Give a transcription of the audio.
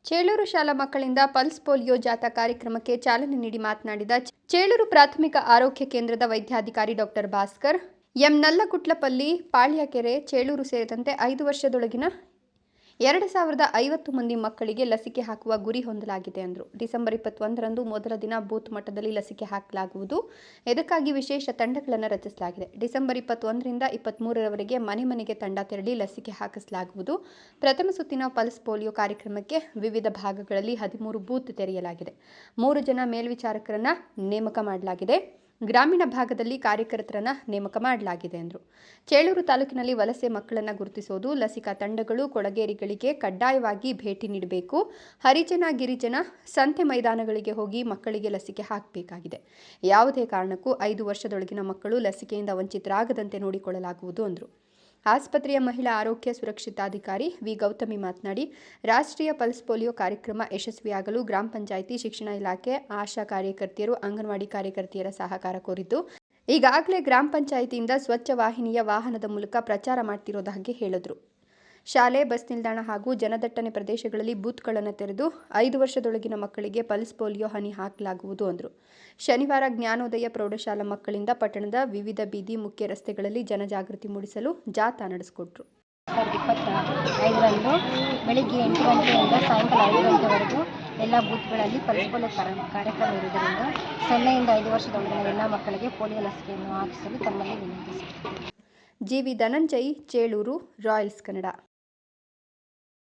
ಚೇಳೂರು ಶಾಲಾ ಮಕ್ಕಳಿಂದ pulse polio ಜಾಥಾ ಕಾರ್ಯಕ್ರಮಕ್ಕೆ ಚಾಲನೆ ನೀಡಿ ಮಾತನಾಡಿದ ಚೇಳೂರು ಪ್ರಾಥಮಿಕ ಆರೋಗ್ಯ ಕೇಂದ್ರದ ವೈದ್ಯಾಧಿಕಾರಿ ಡಾಕ್ಟರ್ ಭಾಸ್ಕರ್, ಎಂ ನಲ್ಲಗುಟ್ಲಪಲ್ಲಿ, ಪಾಳ್ಯಕೆರೆ, ಚೇಳೂರು ಸೇರಿದಂತೆ 5 ವರ್ಷದೊಳಗಿನ 2050 ಮಂದಿ ಮಕ್ಕಳಿಗೆ ಲಸಿಕೆ ಹಾಕುವ ಗುರಿ ಹೊಂದಲಾಗಿದೆ ಎಂದರು. ಡಿಸೆಂಬರ್ 21ರಂದು ಮೊದಲ ದಿನ ಬೂತ್ ಮಟ್ಟದಲ್ಲಿ ಲಸಿಕೆ ಹಾಕಲಾಗುವುದು. ಇದಕ್ಕಾಗಿ ವಿಶೇಷ ತಂಡಗಳನ್ನು ರಚಿಸಲಾಗಿದೆ. ಡಿಸೆಂಬರ್ 21ರಿಂದ 23ರವರೆಗೆ ಮನೆ ಮನೆಗೆ ತಂಡ ತೆರಳಿ ಲಸಿಕೆ ಹಾಕಿಸಲಾಗುವುದು. ಪ್ರಥಮ ಸುತ್ತಿನ ಪಲ್ಸ್ ಪೋಲಿಯೋ ಕಾರ್ಯಕ್ರಮಕ್ಕೆ ವಿವಿಧ ಭಾಗಗಳಲ್ಲಿ 13 ಬೂತ್ ತೆರೆಯಲಾಗಿದೆ. 3 ಜನ ಮೇಲ್ವಿಚಾರಕರನ್ನು ನೇಮಕ ಮಾಡಲಾಗಿದೆ. ಗ್ರಾಮೀಣ ಭಾಗದಲ್ಲಿ ಕಾರ್ಯಕರ್ತರನ್ನು ನೇಮಕ ಮಾಡಲಾಗಿದೆ ಎಂದರು. ಚೇಳೂರು ತಾಲೂಕಿನಲ್ಲಿ ವಲಸೆ ಮಕ್ಕಳನ್ನು ಗುರುತಿಸುವುದು, ಲಸಿಕಾ ತಂಡಗಳು ಕೊಳಗೇರಿಗಳಿಗೆ ಕಡ್ಡಾಯವಾಗಿ ಭೇಟಿ ನೀಡಬೇಕು. ಹರಿಜನ, ಗಿರಿಜನ ಸಂತೆ ಮೈದಾನಗಳಿಗೆ ಹೋಗಿ ಮಕ್ಕಳಿಗೆ ಲಸಿಕೆ ಹಾಕಬೇಕಾಗಿದೆ. ಯಾವುದೇ ಕಾರಣಕ್ಕೂ 5 ವರ್ಷದೊಳಗಿನ ಮಕ್ಕಳು ಲಸಿಕೆಯಿಂದ ವಂಚಿತರಾಗದಂತೆ ನೋಡಿಕೊಳ್ಳಲಾಗುವುದು ಎಂದರು. ಆಸ್ಪತ್ರೆಯ ಮಹಿಳಾ ಆರೋಗ್ಯ ಸುರಕ್ಷಿತಾಧಿಕಾರಿ ವಿ. ಗೌತಮಿ ಮಾತನಾಡಿ, ರಾಷ್ಟ್ರೀಯ ಪಲ್ಸ್ ಪೋಲಿಯೋ ಕಾರ್ಯಕ್ರಮ ಯಶಸ್ವಿಯಾಗಲು ಗ್ರಾಮ ಪಂಚಾಯಿತಿ, ಶಿಕ್ಷಣ ಇಲಾಖೆ, ಆಶಾ ಕಾರ್ಯಕರ್ತೆಯರು, ಅಂಗನವಾಡಿ ಕಾರ್ಯಕರ್ತೆಯರ ಸಹಕಾರ ಕೋರಿದ್ದು, ಈಗಾಗಲೇ ಗ್ರಾಮ ಪಂಚಾಯಿತಿಯಿಂದ ಸ್ವಚ್ಛ ವಾಹಿನಿಯ ವಾಹನದ ಮೂಲಕ ಪ್ರಚಾರ ಮಾಡ್ತಿರೋದಾಗಿ ಹೇಳಿದರು. ಶಾಲೆ, ಬಸ್ ನಿಲ್ದಾಣ ಹಾಗೂ ಜನದಟ್ಟಣೆ ಪ್ರದೇಶಗಳಲ್ಲಿ ಬೂತ್ಗಳನ್ನು ತೆರೆದು 5 ವರ್ಷದೊಳಗಿನ ಮಕ್ಕಳಿಗೆ ಪಲ್ಸ್ ಪೋಲಿಯೋ ಹನಿ ಹಾಕಲಾಗುವುದು ಎಂದರು. ಶನಿವಾರ ಜ್ಞಾನೋದಯ ಪ್ರೌಢಶಾಲಾ ಮಕ್ಕಳಿಂದ ಪಟ್ಟಣದ ವಿವಿಧ ಬೀದಿ ಮುಖ್ಯ ರಸ್ತೆಗಳಲ್ಲಿ ಜನಜಾಗೃತಿ ಮೂಡಿಸಲು ಜಾಥಾ ನಡೆಸಿಕೊಟ್ರು. 25ರಂದು ಬೆಳಿಗ್ಗೆ 8 ಗಂಟೆಯಿಂದ ಸಾಯಂಕಾಲ 5 ಗಂಟೆವರೆಗೂ ಎಲ್ಲ ಬೂತ್ಗಳಲ್ಲಿ ಪಲ್ಸ್ ಪೋಲಿಯೋ ಕಾರ್ಯಕ್ರಮ ಇರುವುದರಿಂದ 0 ಇಂದ 5 ವರ್ಷದೊಳಗಿನ ಎಲ್ಲ ಮಕ್ಕಳಿಗೆ ಪೋಲಿಯೋ ಲಸಿಕೆಯನ್ನು ಹಾಕಿಸಲು ತಮ್ಮಲ್ಲಿ ವಿನಂತಿಸುತ್ತೇವೆ. G. V. Dhananjay, Chelur, Royals Kannada.